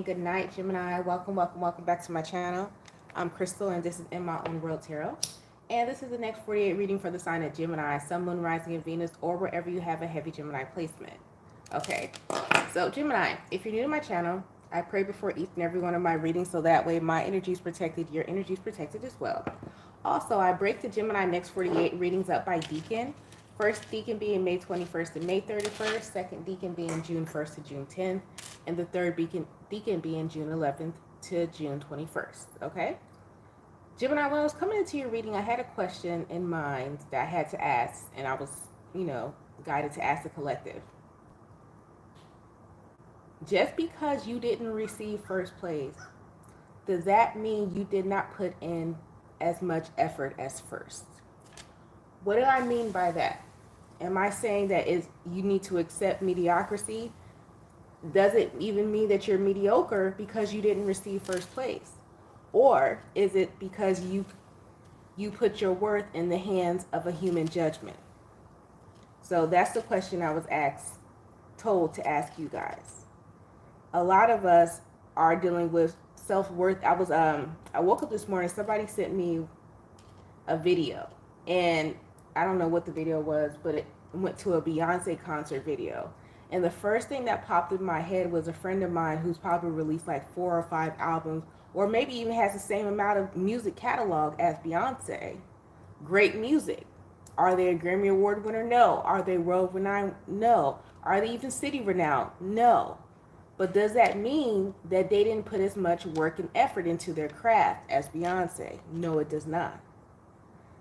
good night, Gemini. Welcome back to my channel. I'm Crystal, and this is In My Own World Tarot. And this is the next 48 reading for the sign of Gemini, Sun, Moon, Rising, and Venus, or wherever you have a heavy Gemini placement. Okay, so Gemini, if you're new to my channel, I pray before each and every one of my readings so that way my energy is protected, your energy is protected as well. Also, I break the Gemini Next 48 readings up by decan. First decan being May 21st to May 31st, second decan being June 1st to June 10th, and the third decan being June 11th to June 21st, okay? Gemini, when I was coming into your reading, I had a question in mind that I had to ask, and I was, guided to ask the collective. Just because you didn't receive first place, does that mean you did not put in as much effort as first? What do I mean by that? Am I saying that you need to accept mediocrity? Does it even mean that you're mediocre because you didn't receive first place? Or is it because you put your worth in the hands of a human judgment? So that's the question I was told to ask you guys. A lot of us are dealing with self-worth. I woke up this morning, somebody sent me a video, and I don't know what the video was, but it went to a Beyonce concert video. And the first thing that popped in my head was a friend of mine who's probably released like 4 or 5 albums, or maybe even has the same amount of music catalog as Beyonce. Great music. Are they a Grammy Award winner? No. Are they world renowned? No. Are they even city renowned? No. But does that mean that they didn't put as much work and effort into their craft as Beyonce? No, it does not.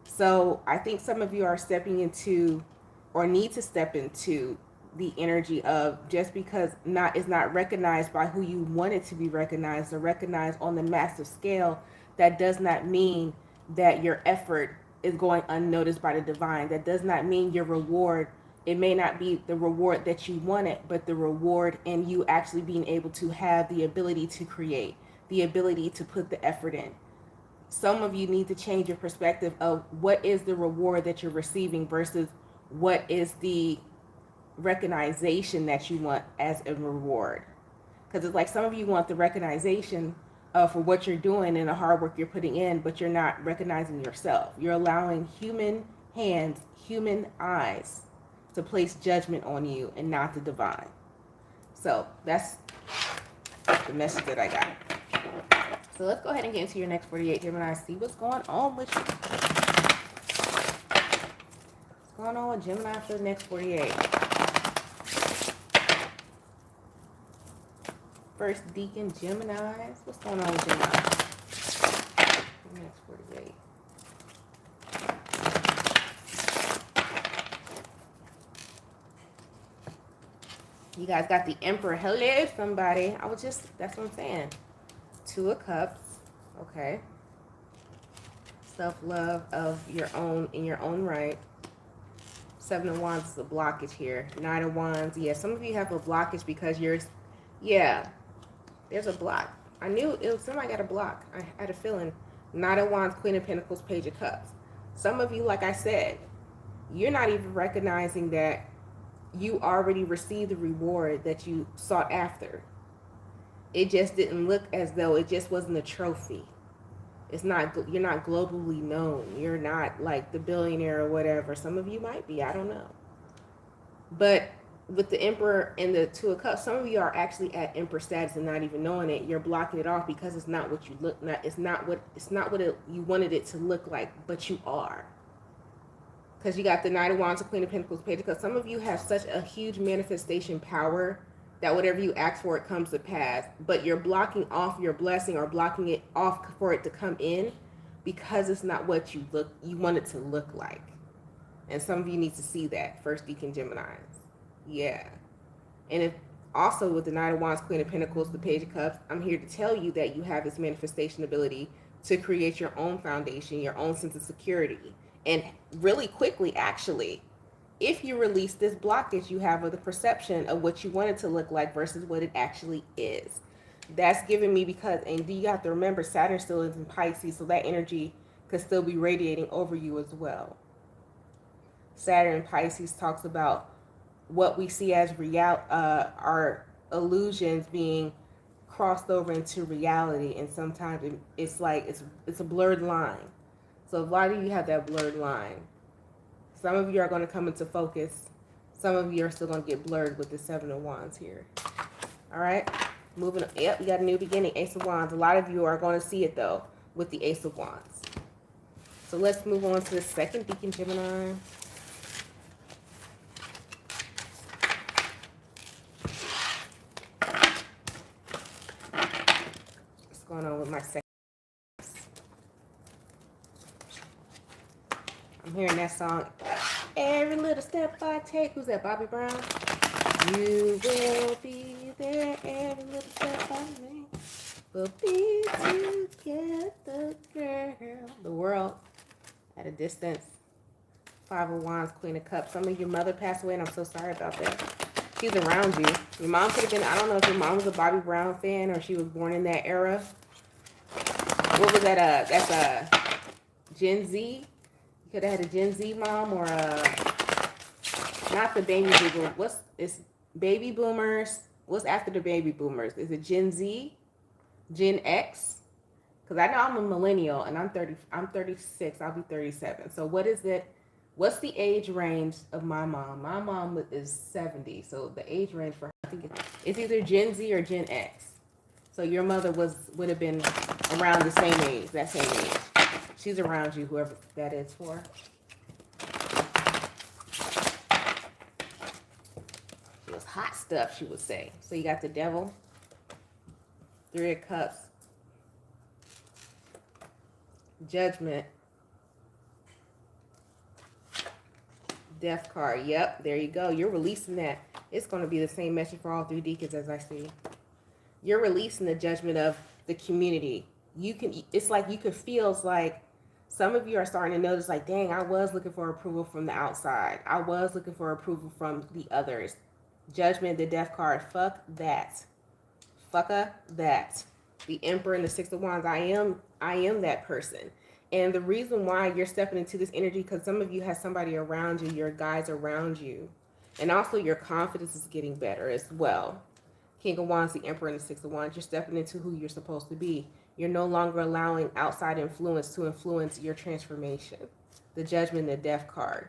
So I think some of you are stepping into, or need to step into, the energy of just because it's not recognized by who you want it to be recognized or recognized on the massive scale, that does not mean that your effort is going unnoticed by the divine. That does not mean your reward, it may not be the reward that you wanted, but the reward in you actually being able to have the ability to create, the ability to put the effort in. Some of you need to change your perspective of what is the reward that you're receiving versus what is the recognition that you want as a reward. Because it's like some of you want the recognition for what you're doing and the hard work you're putting in, but you're not recognizing yourself. You're allowing human hands, human eyes to place judgment on you and not the divine. So that's the message that I got. So let's go ahead and get into your next 48, Gemini. See what's going on with you. What's going on with Gemini for the next 48? First decan Geminis. What's going on with Gemini? The next 48. You guys got the Emperor. Hello, somebody. That's what I'm saying. 2 of Cups. Okay. Self-love of your own, in your own right. 7 of Wands is a blockage here. 9 of Wands. Yeah, some of you have a blockage because there's a block. I knew it was somebody got a block. I had a feeling. 9 of Wands, Queen of Pentacles, Page of Cups. Some of you, like I said, you're not even recognizing that you already received the reward that you sought after. It just didn't look as though it just wasn't a trophy. You're not globally known. You're not like the billionaire or whatever. Some of you might be, I don't know. But with the Emperor and the 2 of Cups, some of you are actually at Emperor status and not even knowing it. You're blocking it off because it's not what you wanted it to look like, but you are. Because you got the 9 of Wands, the Queen of Pentacles, Page of Cups. Some of you have such a huge manifestation power that whatever you ask for, it comes to pass. But you're blocking off your blessing or blocking it off for it to come in because it's not what you want it to look like. And some of you need to see that, first decan Geminis. Yeah. And if also with the 9 of Wands, Queen of Pentacles, the Page of Cups, I'm here to tell you that you have this manifestation ability to create your own foundation, your own sense of security. And really quickly, actually, if you release this blockage you have of the perception of what you want it to look like versus what it actually is. That's giving me and you have to remember Saturn still is in Pisces, so that energy could still be radiating over you as well. Saturn in Pisces talks about what we see as our illusions being crossed over into reality, and sometimes it's like it's a blurred line. So a lot of you have that blurred line. Some of you are going to come into focus. Some of you are still going to get blurred with the Seven of Wands here. All right, moving on. Yep, you got a new beginning, Ace of Wands. A lot of you are going to see it though with the Ace of Wands. So let's move on to the second decan, Gemini. What's going on with my second? I'm hearing that song. Every little step I take. Who's that? Bobby Brown? You will be there. Every little step I make. We'll be together, girl. The world at a distance. Five of Wands, Queen of Cups. Some of your mother passed away, and I'm so sorry about that. She's around you. Your mom could have been, I don't know if your mom was a Bobby Brown fan or she was born in that era. What was that? That's a Gen Z. You could have had a Gen Z mom or not the baby boomers. It's baby boomers? What's after the baby boomers? Is it Gen Z? Gen X? Because I know I'm a millennial and I'm 36. I'll be 37. So what is it? What's the age range of my mom? My mom is 70. So the age range for her, I think it's either Gen Z or Gen X. So your mother would have been around the same age, that same age. She's around you, whoever that is for. It was hot stuff, she would say. So you got the Devil, Three of Cups, Judgment, Death card. Yep, there you go. You're releasing that. It's going to be the same message for all three decans as I see. You're releasing the judgment of the community. It's like you could feel, it's like some of you are starting to notice like, dang, I was looking for approval from the outside. I was looking for approval from the others. Judgment, the Death card. Fuck that. Fucka that. The Emperor and the Six of Wands. I am that person. And the reason why you're stepping into this energy, because some of you have somebody around you, your guys around you. And also your confidence is getting better as well. King of Wands, the Emperor, and the Six of Wands. You're stepping into who you're supposed to be. You're no longer allowing outside influence to influence your transformation. The Judgment, the Death card.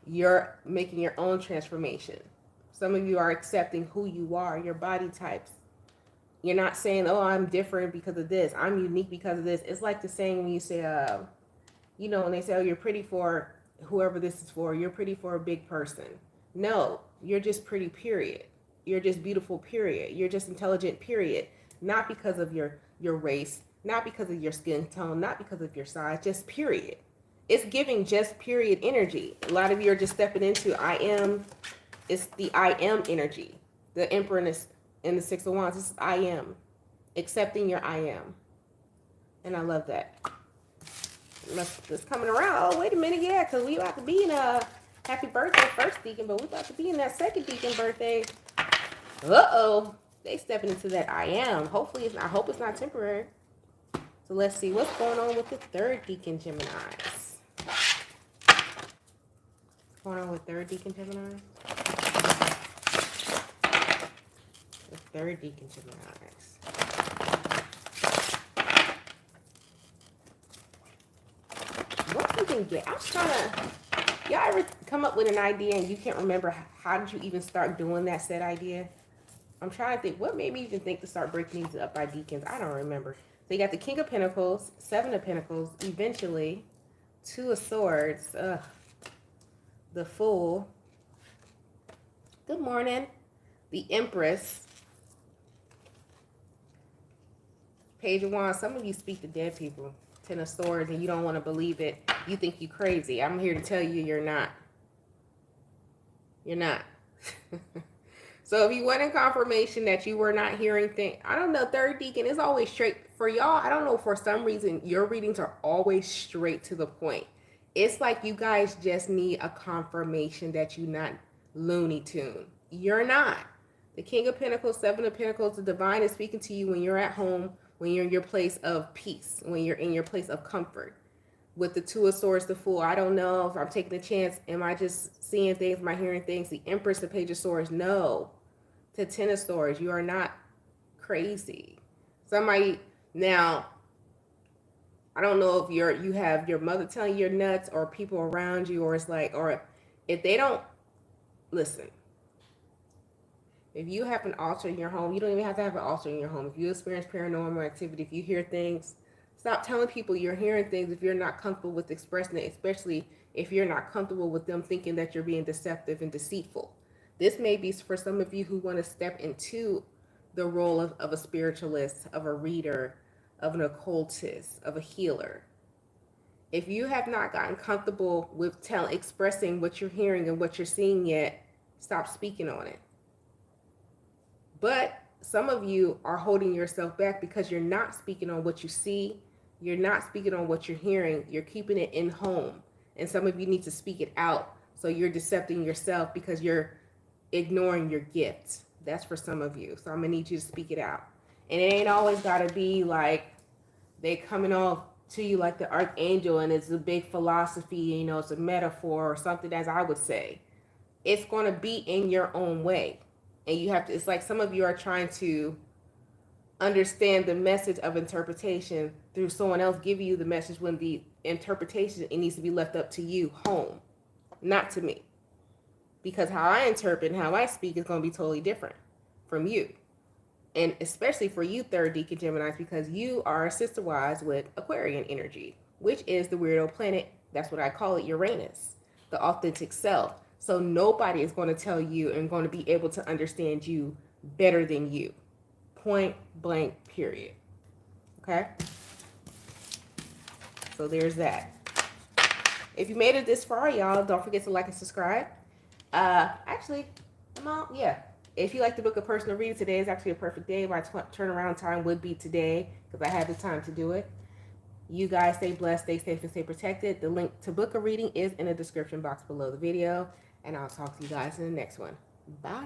You're making your own transformation. Some of you are accepting who you are, your body types. You're not saying, oh, I'm different because of this. I'm unique because of this. It's like the saying when you say, when they say, oh, you're pretty for whoever this is for. You're pretty for a big person. No, you're just pretty, period. You're just beautiful, period. You're just intelligent, period. Not because of your race, not because of your skin tone, not because of your size, just period. It's giving just period energy. A lot of you are just stepping into I am. It's the I am energy. The Emperor and the Six of Wands. This is I am. Accepting your I am. And I love that. It's coming around. Oh, wait a minute. Yeah, because we about to be in a happy birthday first deacon, but we about to be in that second deacon birthday. Uh-oh. They stepping into that I am. Hopefully, I hope it's not temporary. So let's see what's going on with the third deacon Geminis. What's going on with third deacon Gemini? The third deacon Geminis. What you can get? I'm trying to. Y'all ever come up with an idea and you can't remember how did you even start doing that said idea? I'm trying to think. What made me even think to start breaking these up by deacons? I don't remember. So you got the King of Pentacles, Seven of Pentacles, eventually, Two of Swords, the Fool. Good morning. The Empress. Page of Wands. Some of you speak to dead people. Ten of Swords, and you don't want to believe it. You think you're crazy. I'm here to tell you you're not. You're not. So if you want a confirmation that you were not hearing things, I don't know, third deacon is always straight. For y'all, I don't know, for some reason, your readings are always straight to the point. It's like you guys just need a confirmation that you're not Looney Tune. You're not. The King of Pentacles, Seven of Pentacles, the divine is speaking to you when you're at home, when you're in your place of peace, when you're in your place of comfort. With the Two of Swords, the Fool, I don't know if I'm taking a chance. Am I just seeing things? Am I hearing things? The Empress, the Page of Swords, no. The Ten of Swords, you are not crazy. Somebody now, I don't know if you have your mother telling you you're nuts or people around you, or it's like, or if they don't listen. If you have an altar in your home, you don't even have to have an altar in your home. If you experience paranormal activity, if you hear things, stop telling people you're hearing things if you're not comfortable with expressing it, especially if you're not comfortable with them thinking that you're being deceptive and deceitful. This may be for some of you who want to step into the role of a spiritualist, of a reader, of an occultist, of a healer. If you have not gotten comfortable with expressing what you're hearing and what you're seeing yet, stop speaking on it. But some of you are holding yourself back because you're not speaking on what you see. You're not speaking on what you're hearing. You're keeping it in home. And some of you need to speak it out. So you're decepting yourself because you're ignoring your gifts. That's for some of you. So I'm going to need you to speak it out. And it ain't always got to be like they coming off to you like the archangel and it's a big philosophy, you know, it's a metaphor or something, as I would say. It's going to be in your own way. And you have to, it's like some of you are trying to understand the message of interpretation through someone else giving you the message, when the interpretation, it needs to be left up to you, home, not to me. Because how I interpret and how I speak is going to be totally different from you. And especially for you, third decan Geminis, because you are sister-wise with Aquarian energy, which is the weirdo planet. That's what I call it, Uranus, the authentic self. So nobody is going to tell you and going to be able to understand you better than you. Point blank, period. Okay? So there's that. If you made it this far, y'all, don't forget to like and subscribe. Actually, yeah. If you like to book a personal reading, today is actually a perfect day. My turnaround time would be today because I had the time to do it. You guys stay blessed, stay safe, and stay protected. The link to book a reading is in the description box below the video. And I'll talk to you guys in the next one. Bye.